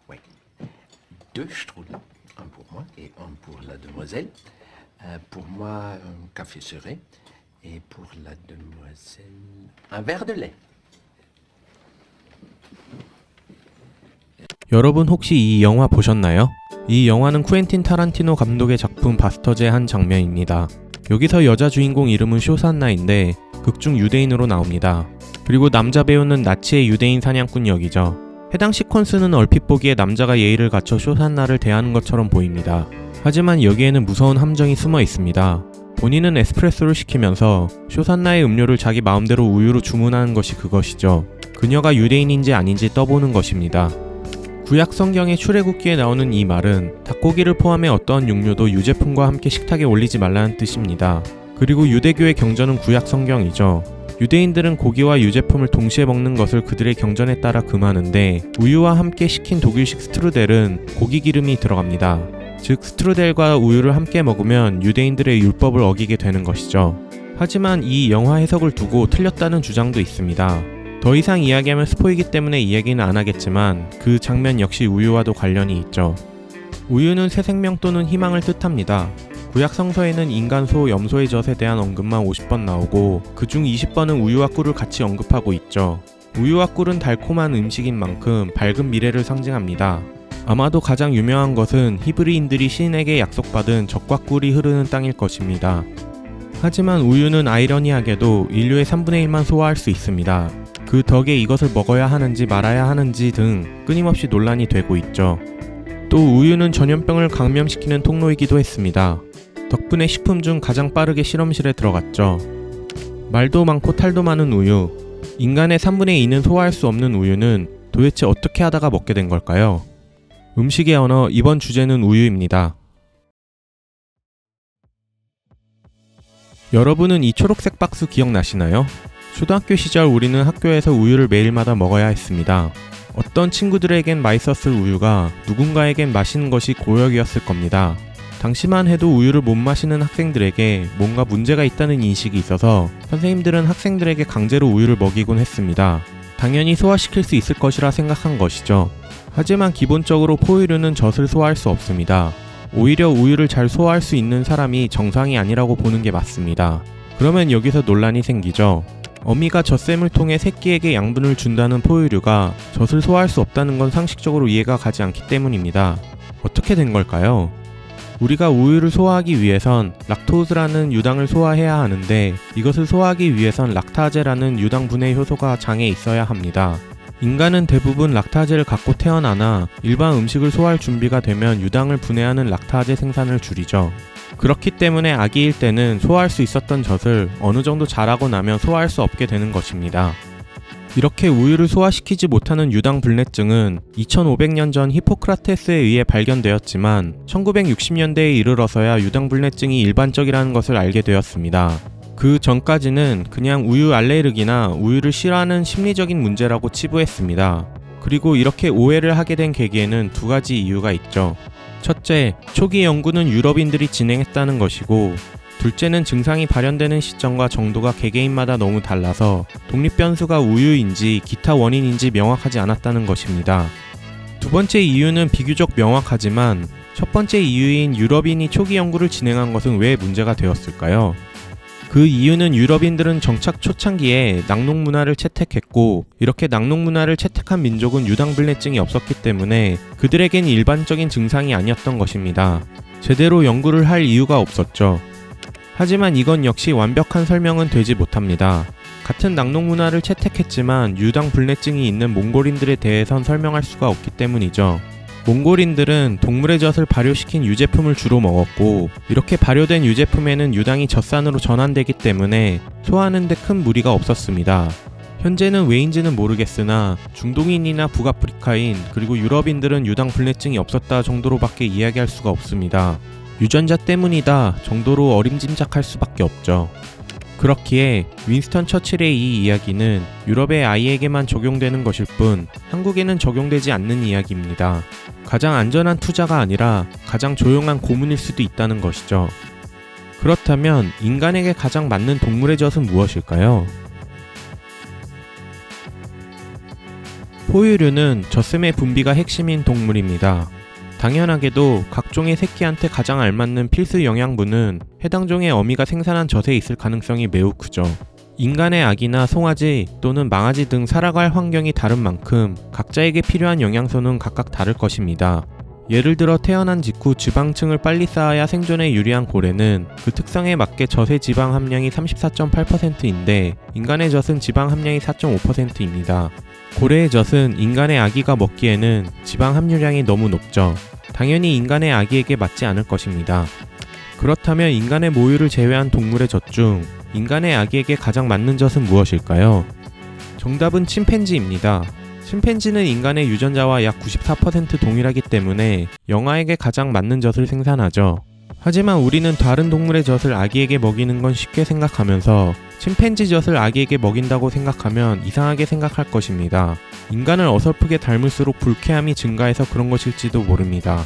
Oui. 2 strudels, un pour moi et un pour la demoiselle. Pour moi, un café serré et pour la demoiselle, un verre de lait. 여러분 혹시 이 영화 보셨나요? 이 영화는 쿠엔틴 타란티노 감독의 작품 바스터즈의 한 장면입니다. 여기서 여자 주인공 이름은 쇼산나인데 극중 유대인으로 나옵니다. 그리고 남자 배우는 나치의 유대인 사냥꾼 역이죠. 해당 시퀀스는 얼핏 보기에 남자가 예의를 갖춰 쇼산나를 대하는 것처럼 보입니다. 하지만 여기에는 무서운 함정이 숨어 있습니다. 본인은 에스프레소를 시키면서 쇼산나의 음료를 자기 마음대로 우유로 주문하는 것이 그것이죠. 그녀가 유대인인지 아닌지 떠보는 것입니다. 구약 성경의 출애굽기에 나오는 이 말은 닭고기를 포함해 어떠한 육류도 유제품과 함께 식탁에 올리지 말라는 뜻입니다. 그리고 유대교의 경전은 구약 성경이죠. 유대인들은 고기와 유제품을 동시에 먹는 것을 그들의 경전에 따라 금하는데 우유와 함께 식힌 독일식 스트루델은 고기 기름이 들어갑니다. 즉 스트루델과 우유를 함께 먹으면 유대인들의 율법을 어기게 되는 것이죠. 하지만 이 영화 해석을 두고 틀렸다는 주장도 있습니다. 더 이상 이야기하면 스포이기 때문에 이야기는 안 하겠지만 그 장면 역시 우유와도 관련이 있죠. 우유는 새 생명 또는 희망을 뜻합니다. 구약 성서에는 인간, 소, 염소의 젖에 대한 언급만 50번 나오고 그중 20번은 우유와 꿀을 같이 언급하고 있죠. 우유와 꿀은 달콤한 음식인 만큼 밝은 미래를 상징합니다. 아마도 가장 유명한 것은 히브리인들이 신에게 약속받은 젖과 꿀이 흐르는 땅일 것입니다. 하지만 우유는 아이러니하게도 인류의 3분의 1만 소화할 수 있습니다. 그 덕에 이것을 먹어야 하는지 말아야 하는지 등 끊임없이 논란이 되고 있죠. 또 우유는 전염병을 감염시키는 통로이기도 했습니다. 덕분에 식품 중 가장 빠르게 실험실에 들어갔죠. 말도 많고 탈도 많은 우유. 인간의 3분의 2는 소화할 수 없는 우유는 도대체 어떻게 하다가 먹게 된 걸까요? 음식의 언어, 이번 주제는 우유입니다. 여러분은 이 초록색 박스 기억나시나요? 초등학교 시절 우리는 학교에서 우유를 매일마다 먹어야 했습니다. 어떤 친구들에겐 맛있었을 우유가 누군가에겐 마시는 것이 고역이었을 겁니다. 당시만 해도 우유를 못 마시는 학생들에게 뭔가 문제가 있다는 인식이 있어서 선생님들은 학생들에게 강제로 우유를 먹이곤 했습니다. 당연히 소화시킬 수 있을 것이라 생각한 것이죠. 하지만 기본적으로 포유류는 젖을 소화할 수 없습니다. 오히려 우유를 잘 소화할 수 있는 사람이 정상이 아니라고 보는 게 맞습니다. 그러면 여기서 논란이 생기죠. 어미가 젖샘을 통해 새끼에게 양분을 준다는 포유류가 젖을 소화할 수 없다는 건 상식적으로 이해가 가지 않기 때문입니다. 어떻게 된 걸까요? 우리가 우유를 소화하기 위해선 락토즈라는 유당을 소화해야 하는데 이것을 소화하기 위해선 락타제라는 유당 분해 효소가 장에 있어야 합니다. 인간은 대부분 락타제를 갖고 태어나나 일반 음식을 소화할 준비가 되면 유당을 분해하는 락타제 생산을 줄이죠. 그렇기 때문에 아기일 때는 소화할 수 있었던 젖을 어느 정도 자라고 나면 소화할 수 없게 되는 것입니다. 이렇게 우유를 소화시키지 못하는 유당 불내증은 2500년 전 히포크라테스에 의해 발견되었지만 1960년대에 이르러서야 유당 불내증이 일반적이라는 것을 알게 되었습니다. 그 전까지는 그냥 우유 알레르기나 우유를 싫어하는 심리적인 문제라고 치부했습니다. 그리고 이렇게 오해를 하게 된 계기에는 2가지 이유가 있죠. 첫째, 초기 연구는 유럽인들이 진행했다는 것이고 둘째는 증상이 발현되는 시점과 정도가 개개인마다 너무 달라서 독립변수가 우유인지 기타 원인인지 명확하지 않았다는 것입니다. 두 번째 이유는 비교적 명확하지만 첫 번째 이유인 유럽인이 초기 연구를 진행한 것은 왜 문제가 되었을까요? 그 이유는 유럽인들은 정착 초창기에 낙농 문화를 채택했고 이렇게 낙농 문화를 채택한 민족은 유당불내증이 없었기 때문에 그들에겐 일반적인 증상이 아니었던 것입니다. 제대로 연구를 할 이유가 없었죠. 하지만 이건 역시 완벽한 설명은 되지 못합니다. 같은 낙농 문화를 채택했지만 유당불내증이 있는 몽골인들에 대해선 설명할 수가 없기 때문이죠. 몽골인들은 동물의 젖을 발효시킨 유제품을 주로 먹었고 이렇게 발효된 유제품에는 유당이 젖산으로 전환되기 때문에 소화하는 데 큰 무리가 없었습니다. 현재는 왜인지는 모르겠으나 중동인이나 북아프리카인 그리고 유럽인들은 유당 불내증이 없었다 정도로밖에 이야기할 수가 없습니다. 유전자 때문이다 정도로 어림짐작할 수밖에 없죠. 그렇기에 윈스턴 처칠의 이 이야기는 유럽의 아이에게만 적용되는 것일 뿐 한국에는 적용되지 않는 이야기입니다. 가장 안전한 투자가 아니라 가장 조용한 고문일 수도 있다는 것이죠. 그렇다면 인간에게 가장 맞는 동물의 젖은 무엇일까요? 포유류는 젖샘의 분비가 핵심인 동물입니다. 당연하게도 각 종의 새끼한테 가장 알맞는 필수 영양분은 해당 종의 어미가 생산한 젖에 있을 가능성이 매우 크죠. 인간의 아기나 송아지 또는 망아지 등 살아갈 환경이 다른 만큼 각자에게 필요한 영양소는 각각 다를 것입니다. 예를 들어 태어난 직후 지방층을 빨리 쌓아야 생존에 유리한 고래는 그 특성에 맞게 젖의 지방 함량이 34.8%인데 인간의 젖은 지방 함량이 4.5%입니다. 고래의 젖은 인간의 아기가 먹기에는 지방 함유량이 너무 높죠. 당연히 인간의 아기에게 맞지 않을 것입니다. 그렇다면 인간의 모유를 제외한 동물의 젖 중 인간의 아기에게 가장 맞는 젖은 무엇일까요? 정답은 침팬지입니다. 침팬지는 인간의 유전자와 약 94% 동일하기 때문에 영아에게 가장 맞는 젖을 생산하죠. 하지만 우리는 다른 동물의 젖을 아기에게 먹이는 건 쉽게 생각하면서 침팬지 젖을 아기에게 먹인다고 생각하면 이상하게 생각할 것입니다. 인간을 어설프게 닮을수록 불쾌함이 증가해서 그런 것일지도 모릅니다.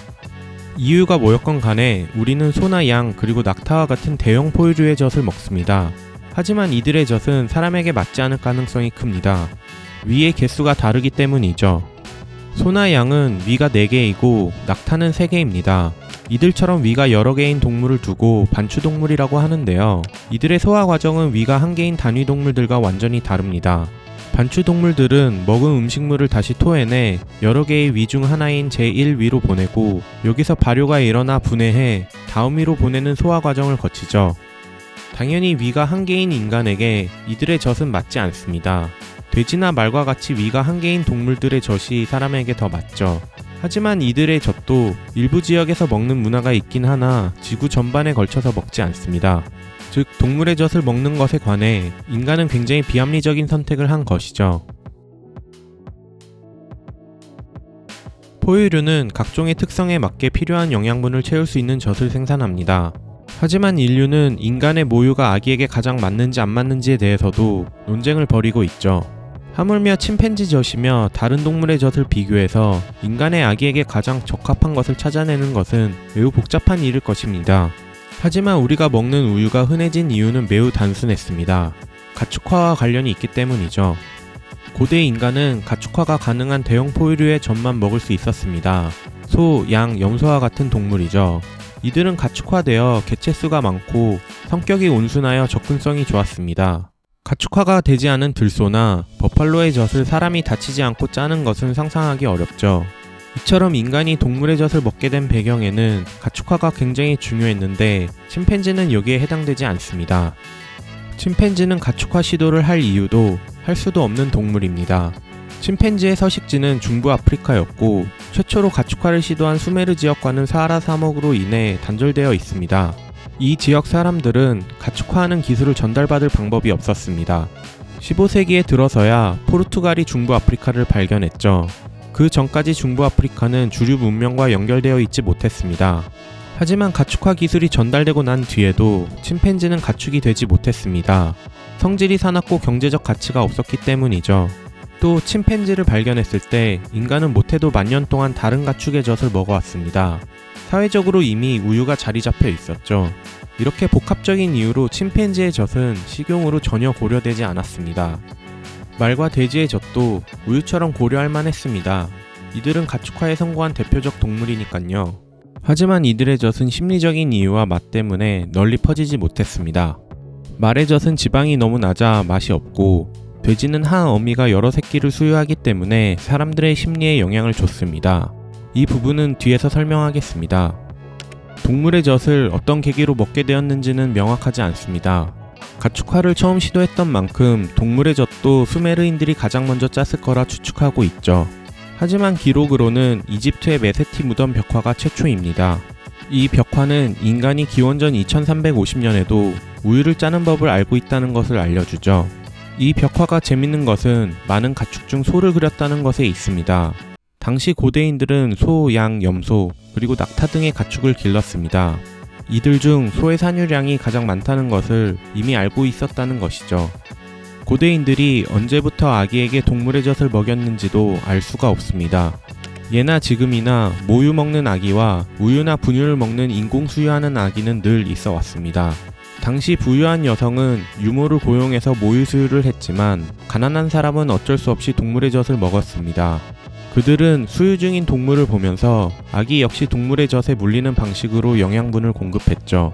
이유가 뭐였건 간에 우리는 소나 양 그리고 낙타와 같은 대형 포유류의 젖을 먹습니다. 하지만 이들의 젖은 사람에게 맞지 않을 가능성이 큽니다. 위의 개수가 다르기 때문이죠. 소나 양은 위가 4개이고 낙타는 3개입니다. 이들처럼 위가 여러 개인 동물을 두고 반추동물이라고 하는데요. 이들의 소화 과정은 위가 1개인 단위 동물들과 완전히 다릅니다. 반추동물들은 먹은 음식물을 다시 토해내 여러 개의 위 중 하나인 제1위로 보내고 여기서 발효가 일어나 분해해 다음 위로 보내는 소화 과정을 거치죠. 당연히 위가 1개인 인간에게 이들의 젖은 맞지 않습니다. 돼지나 말과 같이 위가 1개인 동물들의 젖이 사람에게 더 맞죠. 하지만 이들의 젖도 일부 지역에서 먹는 문화가 있긴 하나 지구 전반에 걸쳐서 먹지 않습니다. 즉 동물의 젖을 먹는 것에 관해 인간은 굉장히 비합리적인 선택을 한 것이죠. 포유류는 각종의 특성에 맞게 필요한 영양분을 채울 수 있는 젖을 생산합니다. 하지만 인류는 인간의 모유가 아기에게 가장 맞는지 안 맞는지에 대해서도 논쟁을 벌이고 있죠. 하물며 침팬지 젖이며 다른 동물의 젖을 비교해서 인간의 아기에게 가장 적합한 것을 찾아내는 것은 매우 복잡한 일일 것입니다. 하지만 우리가 먹는 우유가 흔해진 이유는 매우 단순했습니다. 가축화와 관련이 있기 때문이죠. 고대 인간은 가축화가 가능한 대형 포유류의 젖만 먹을 수 있었습니다. 소, 양, 염소와 같은 동물이죠. 이들은 가축화되어 개체수가 많고 성격이 온순하여 접근성이 좋았습니다. 가축화가 되지 않은 들소나 버팔로의 젖을 사람이 다치지 않고 짜는 것은 상상하기 어렵죠. 이처럼 인간이 동물의 젖을 먹게 된 배경에는 가축화가 굉장히 중요했는데 침팬지는 여기에 해당되지 않습니다. 침팬지는 가축화 시도를 할 이유도 할 수도 없는 동물입니다. 침팬지의 서식지는 중부 아프리카였고 최초로 가축화를 시도한 수메르 지역과는 사하라 사막으로 인해 단절되어 있습니다. 이 지역 사람들은 가축화하는 기술을 전달받을 방법이 없었습니다. 15세기에 들어서야 포르투갈이 중부 아프리카를 발견했죠. 그 전까지 중부 아프리카는 주류 문명과 연결되어 있지 못했습니다. 하지만 가축화 기술이 전달되고 난 뒤에도 침팬지는 가축이 되지 못했습니다. 성질이 사납고 경제적 가치가 없었기 때문이죠. 또 침팬지를 발견했을 때 인간은 못해도 만년 동안 다른 가축의 젖을 먹어왔습니다. 사회적으로 이미 우유가 자리 잡혀 있었죠. 이렇게 복합적인 이유로 침팬지의 젖은 식용으로 전혀 고려되지 않았습니다. 말과 돼지의 젖도 우유처럼 고려할 만했습니다. 이들은 가축화에 성공한 대표적 동물이니깐요. 하지만 이들의 젖은 심리적인 이유와 맛 때문에 널리 퍼지지 못했습니다. 말의 젖은 지방이 너무 낮아 맛이 없고 돼지는 한 어미가 여러 새끼를 수유하기 때문에 사람들의 심리에 영향을 줬습니다. 이 부분은 뒤에서 설명하겠습니다. 동물의 젖을 어떤 계기로 먹게 되었는지는 명확하지 않습니다. 가축화를 처음 시도했던 만큼 동물의 젖도 수메르인들이 가장 먼저 짰을 거라 추측하고 있죠. 하지만 기록으로는 이집트의 메세티 무덤 벽화가 최초입니다. 이 벽화는 인간이 기원전 2350년에도 우유를 짜는 법을 알고 있다는 것을 알려주죠. 이 벽화가 재밌는 것은 많은 가축 중 소를 그렸다는 것에 있습니다. 당시 고대인들은 소, 양, 염소, 그리고 낙타 등의 가축을 길렀습니다. 이들 중 소의 산유량이 가장 많다는 것을 이미 알고 있었다는 것이죠. 고대인들이 언제부터 아기에게 동물의 젖을 먹였는지도 알 수가 없습니다. 예나 지금이나 모유 먹는 아기와 우유나 분유를 먹는 인공 수유하는 아기는 늘 있어 왔습니다. 당시 부유한 여성은 유모를 고용해서 모유 수유를 했지만 가난한 사람은 어쩔 수 없이 동물의 젖을 먹었습니다. 그들은 수유 중인 동물을 보면서 아기 역시 동물의 젖에 물리는 방식으로 영양분을 공급했죠.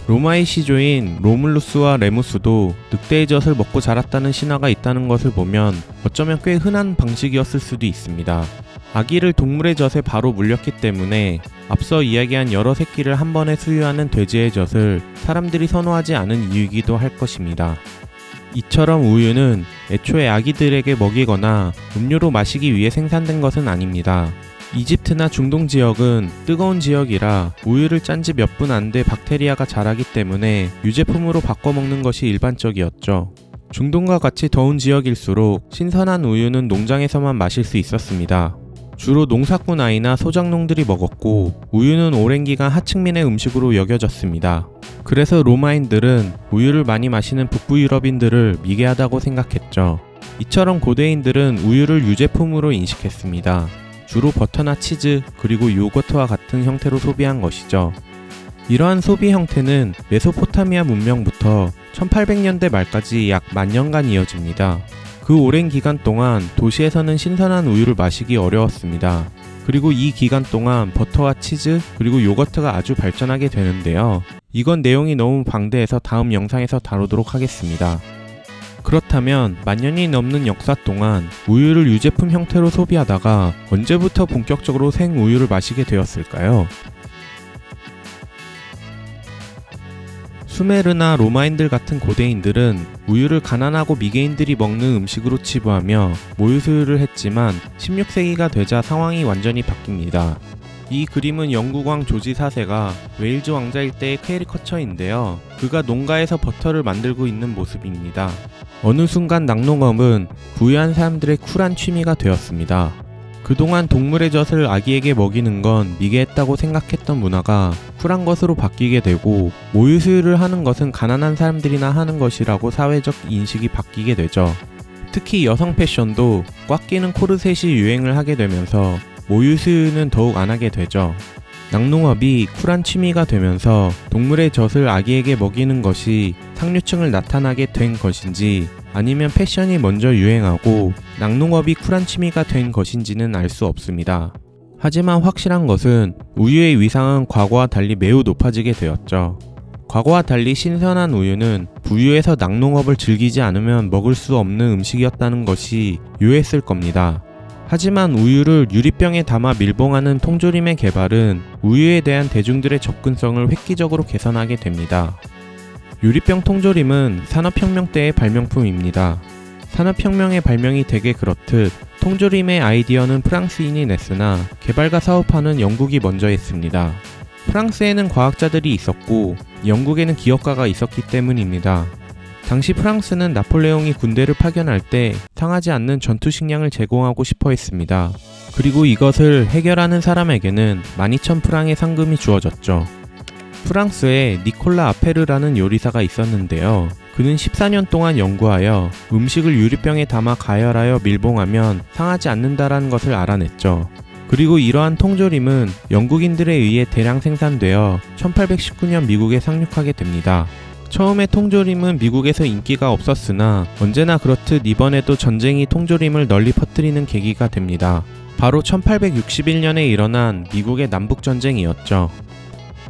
로마의 시조인 로물루스와 레무스도 늑대의 젖을 먹고 자랐다는 신화가 있다는 것을 보면 어쩌면 꽤 흔한 방식이었을 수도 있습니다. 아기를 동물의 젖에 바로 물렸기 때문에 앞서 이야기한 여러 새끼를 한 번에 수유하는 돼지의 젖을 사람들이 선호하지 않은 이유이기도 할 것입니다. 이처럼 우유는 애초에 아기들에게 먹이거나 음료로 마시기 위해 생산된 것은 아닙니다. 이집트나 중동 지역은 뜨거운 지역이라 우유를 짠 지 몇 분 안 돼 박테리아가 자라기 때문에 유제품으로 바꿔 먹는 것이 일반적이었죠. 중동과 같이 더운 지역일수록 신선한 우유는 농장에서만 마실 수 있었습니다. 주로 농사꾼 아이나 소작농들이 먹었고 우유는 오랜 기간 하층민의 음식으로 여겨졌습니다. 그래서 로마인들은 우유를 많이 마시는 북부 유럽인들을 미개하다고 생각했죠. 이처럼 고대인들은 우유를 유제품으로 인식했습니다. 주로 버터나 치즈 그리고 요거트와 같은 형태로 소비한 것이죠. 이러한 소비 형태는 메소포타미아 문명부터 1800년대 말까지 약 10,000년간 이어집니다. 그 오랜 기간 동안 도시에서는 신선한 우유를 마시기 어려웠습니다. 그리고 이 기간 동안 버터와 치즈 그리고 요거트가 아주 발전하게 되는데요. 이건 내용이 너무 방대해서 다음 영상에서 다루도록 하겠습니다. 그렇다면 만년이 넘는 역사 동안 우유를 유제품 형태로 소비하다가 언제부터 본격적으로 생우유를 마시게 되었을까요? 수메르나 로마인들 같은 고대인들은 우유를 가난하고 미개인들이 먹는 음식으로 치부하며 모유수유를 했지만 16세기가 되자 상황이 완전히 바뀝니다. 이 그림은 영국 왕 조지 4세가 웨일즈 왕자일 때의 캐리커처인데요. 그가 농가에서 버터를 만들고 있는 모습입니다. 어느 순간 낙농업은 부유한 사람들의 쿨한 취미가 되었습니다. 그동안 동물의 젖을 아기에게 먹이는 건 미개했다고 생각했던 문화가 쿨한 것으로 바뀌게 되고 모유 수유를 하는 것은 가난한 사람들이나 하는 것이라고 사회적 인식이 바뀌게 되죠. 특히 여성 패션도 꽉 끼는 코르셋이 유행을 하게 되면서 모유 수유는 더욱 안 하게 되죠. 낙농업이 쿨한 취미가 되면서 동물의 젖을 아기에게 먹이는 것이 상류층을 나타나게 된 것인지 아니면 패션이 먼저 유행하고 낙농업이 쿨한 취미가 된 것인지는 알 수 없습니다. 하지만 확실한 것은 우유의 위상은 과거와 달리 매우 높아지게 되었죠. 과거와 달리 신선한 우유는 부유해서 낙농업을 즐기지 않으면 먹을 수 없는 음식이었다는 것이 유효했을 겁니다. 하지만 우유를 유리병에 담아 밀봉하는 통조림의 개발은 우유에 대한 대중들의 접근성을 획기적으로 개선하게 됩니다. 유리병 통조림은 산업혁명 때의 발명품입니다. 산업혁명의 발명이 되게 그렇듯 통조림의 아이디어는 프랑스인이 냈으나 개발과 사업화는 영국이 먼저 했습니다. 프랑스에는 과학자들이 있었고 영국에는 기업가가 있었기 때문입니다. 당시 프랑스는 나폴레옹이 군대를 파견할 때 상하지 않는 전투 식량을 제공하고 싶어 했습니다. 그리고 이것을 해결하는 사람에게는 12,000프랑의 상금이 주어졌죠. 프랑스에 니콜라 아페르라는 요리사가 있었는데요. 그는 14년 동안 연구하여 음식을 유리병에 담아 가열하여 밀봉하면 상하지 않는다라는 것을 알아냈죠. 그리고 이러한 통조림은 영국인들에 의해 대량 생산되어 1819년 미국에 상륙하게 됩니다. 처음에 통조림은 미국에서 인기가 없었으나 언제나 그렇듯 이번에도 전쟁이 통조림을 널리 퍼뜨리는 계기가 됩니다. 바로 1861년에 일어난 미국의 남북전쟁이었죠.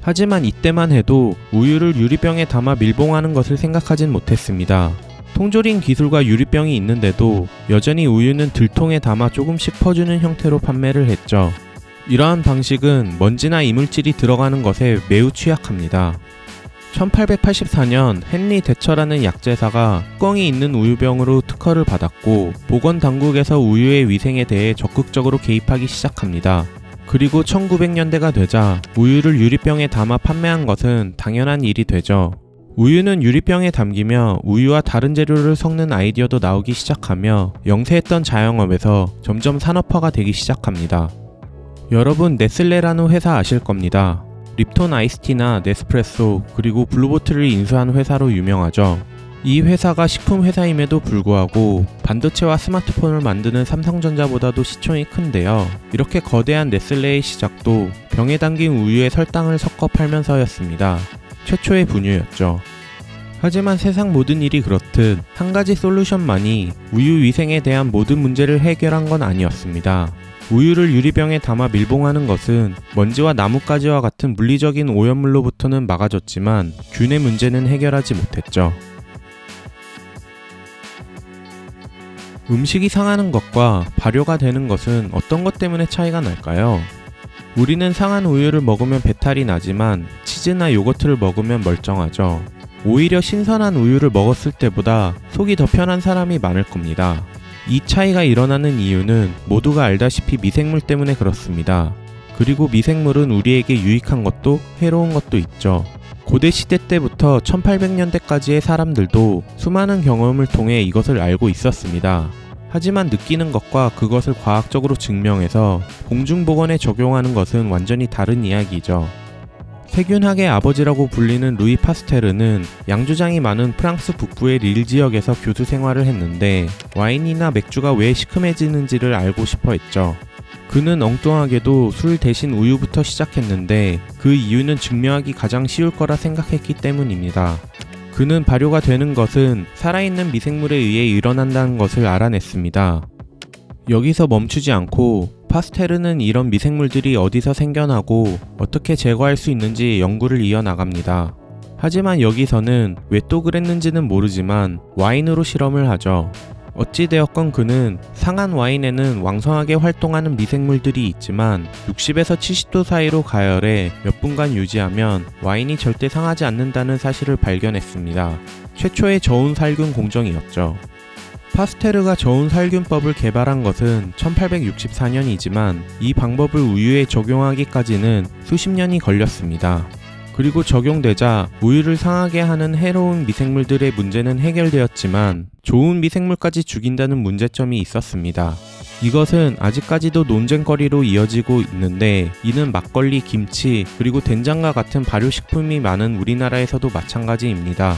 하지만 이때만 해도 우유를 유리병에 담아 밀봉하는 것을 생각하진 못했습니다. 통조림 기술과 유리병이 있는데도 여전히 우유는 들통에 담아 조금씩 퍼주는 형태로 판매를 했죠. 이러한 방식은 먼지나 이물질이 들어가는 것에 매우 취약합니다. 1884년 헨리 대처라는 약제사가 뚜껑이 있는 우유병으로 특허를 받았고 보건당국에서 우유의 위생에 대해 적극적으로 개입하기 시작합니다. 그리고 1900년대가 되자 우유를 유리병에 담아 판매한 것은 당연한 일이 되죠. 우유는 유리병에 담기며 우유와 다른 재료를 섞는 아이디어도 나오기 시작하며 영세했던 자영업에서 점점 산업화가 되기 시작합니다. 여러분 네슬레라는 회사 아실 겁니다. 립톤 아이스티나 네스프레소 그리고 블루보틀을 인수한 회사로 유명하죠. 이 회사가 식품 회사임에도 불구하고 반도체와 스마트폰을 만드는 삼성전자보다도 시총이 큰데요. 이렇게 거대한 네슬레의 시작도 병에 담긴 우유에 설탕을 섞어 팔면서였습니다. 최초의 분유였죠. 하지만 세상 모든 일이 그렇듯 한 가지 솔루션만이 우유 위생에 대한 모든 문제를 해결한 건 아니었습니다. 우유를 유리병에 담아 밀봉하는 것은 먼지와 나뭇가지와 같은 물리적인 오염물로부터는 막아줬지만 균의 문제는 해결하지 못했죠. 음식이 상하는 것과 발효가 되는 것은 어떤 것 때문에 차이가 날까요? 우리는 상한 우유를 먹으면 배탈이 나지만 치즈나 요거트를 먹으면 멀쩡하죠. 오히려 신선한 우유를 먹었을 때보다 속이 더 편한 사람이 많을 겁니다. 이 차이가 일어나는 이유는 모두가 알다시피 미생물 때문에 그렇습니다. 그리고 미생물은 우리에게 유익한 것도 해로운 것도 있죠. 고대 시대 때부터 1800년대까지의 사람들도 수많은 경험을 통해 이것을 알고 있었습니다. 하지만 느끼는 것과 그것을 과학적으로 증명해서 공중보건에 적용하는 것은 완전히 다른 이야기죠. 세균학의 아버지라고 불리는 루이 파스테르는 양조장이 많은 프랑스 북부의 릴 지역에서 교수 생활을 했는데 와인이나 맥주가 왜 시큼해지는지를 알고 싶어 했죠. 그는 엉뚱하게도 술 대신 우유부터 시작했는데 그 이유는 증명하기 가장 쉬울 거라 생각했기 때문입니다. 그는 발효가 되는 것은 살아있는 미생물에 의해 일어난다는 것을 알아냈습니다. 여기서 멈추지 않고 파스테르는 이런 미생물들이 어디서 생겨나고 어떻게 제거할 수 있는지 연구를 이어나갑니다. 하지만 여기서는 왜 또 그랬는지는 모르지만 와인으로 실험을 하죠. 어찌되었건 그는 상한 와인에는 왕성하게 활동하는 미생물들이 있지만 60에서 70도 사이로 가열해 몇 분간 유지하면 와인이 절대 상하지 않는다는 사실을 발견했습니다. 최초의 저온 살균 공정이었죠. 파스테르가 저온 살균법을 개발한 것은 1864년이지만 이 방법을 우유에 적용하기까지는 수십 년이 걸렸습니다. 그리고 적용되자 우유를 상하게 하는 해로운 미생물들의 문제는 해결되었지만 좋은 미생물까지 죽인다는 문제점이 있었습니다. 이것은 아직까지도 논쟁거리로 이어지고 있는데 이는 막걸리, 김치, 그리고 된장과 같은 발효식품이 많은 우리나라에서도 마찬가지입니다.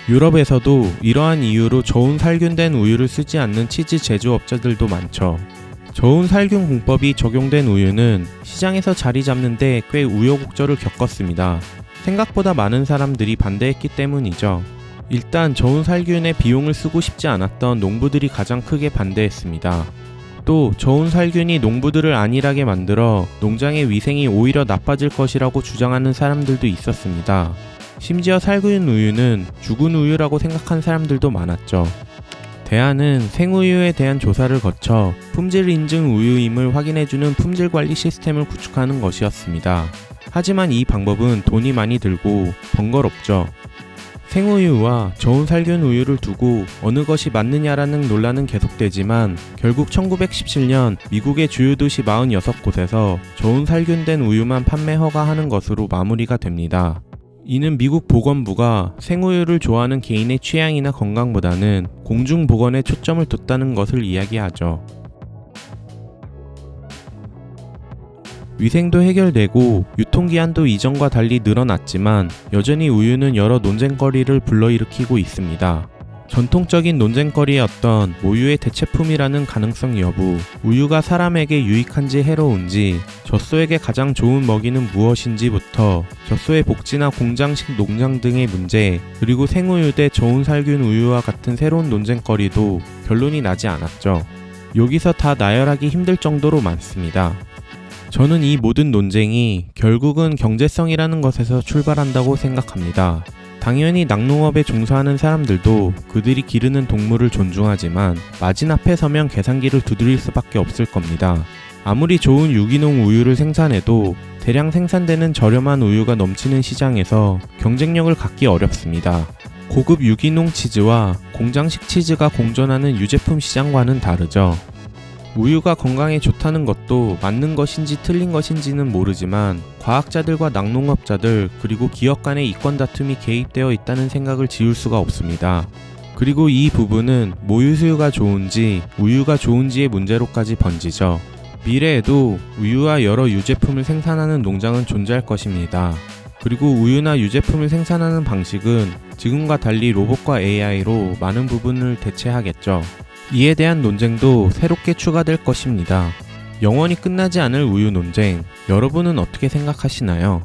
유럽에서도 이러한 이유로 저온 살균된 우유를 쓰지 않는 치즈 제조업자들도 많죠. 저온 살균 공법이 적용된 우유는 시장에서 자리 잡는 데 꽤 우여곡절을 겪었습니다. 생각보다 많은 사람들이 반대했기 때문이죠. 일단 저온 살균에 비용을 쓰고 싶지 않았던 농부들이 가장 크게 반대했습니다. 또 저온 살균이 농부들을 안일하게 만들어 농장의 위생이 오히려 나빠질 것이라고 주장하는 사람들도 있었습니다. 심지어 살균 우유는 죽은 우유라고 생각한 사람들도 많았죠. 대안은 생우유에 대한 조사를 거쳐 품질 인증 우유임을 확인해주는 품질 관리 시스템을 구축하는 것이었습니다. 하지만 이 방법은 돈이 많이 들고 번거롭죠. 생우유와 저온 살균 우유를 두고 어느 것이 맞느냐라는 논란은 계속되지만 결국 1917년 미국의 주요 도시 46곳에서 저온 살균된 우유만 판매 허가하는 것으로 마무리가 됩니다. 이는 미국 보건부가 생우유를 좋아하는 개인의 취향이나 건강보다는 공중보건에 초점을 뒀다는 것을 이야기하죠. 위생도 해결되고 유통기한도 이전과 달리 늘어났지만 여전히 우유는 여러 논쟁거리를 불러일으키고 있습니다. 전통적인 논쟁거리였던 모유의 대체품이라는 가능성 여부, 우유가 사람에게 유익한지 해로운지, 젖소에게 가장 좋은 먹이는 무엇인지부터 젖소의 복지나 공장식 농장 등의 문제, 그리고 생우유 대 저온 살균 우유와 같은 새로운 논쟁거리도 결론이 나지 않았죠. 여기서 다 나열하기 힘들 정도로 많습니다. 저는 이 모든 논쟁이 결국은 경제성이라는 것에서 출발한다고 생각합니다. 당연히 낙농업에 종사하는 사람들도 그들이 기르는 동물을 존중하지만 마진 앞에 서면 계산기를 두드릴 수밖에 없을 겁니다. 아무리 좋은 유기농 우유를 생산해도 대량 생산되는 저렴한 우유가 넘치는 시장에서 경쟁력을 갖기 어렵습니다. 고급 유기농 치즈와 공장식 치즈가 공존하는 유제품 시장과는 다르죠. 우유가 건강에 좋다는 것도 맞는 것인지 틀린 것인지는 모르지만 과학자들과 낙농업자들 그리고 기업 간의 이권 다툼이 개입되어 있다는 생각을 지울 수가 없습니다. 그리고 이 부분은 모유수유가 좋은지 우유가 좋은지의 문제로까지 번지죠. 미래에도 우유와 여러 유제품을 생산하는 농장은 존재할 것입니다. 그리고 우유나 유제품을 생산하는 방식은 지금과 달리 로봇과 AI로 많은 부분을 대체하겠죠. 이에 대한 논쟁도 새롭게 추가될 것입니다. 영원히 끝나지 않을 우유 논쟁, 여러분은 어떻게 생각하시나요?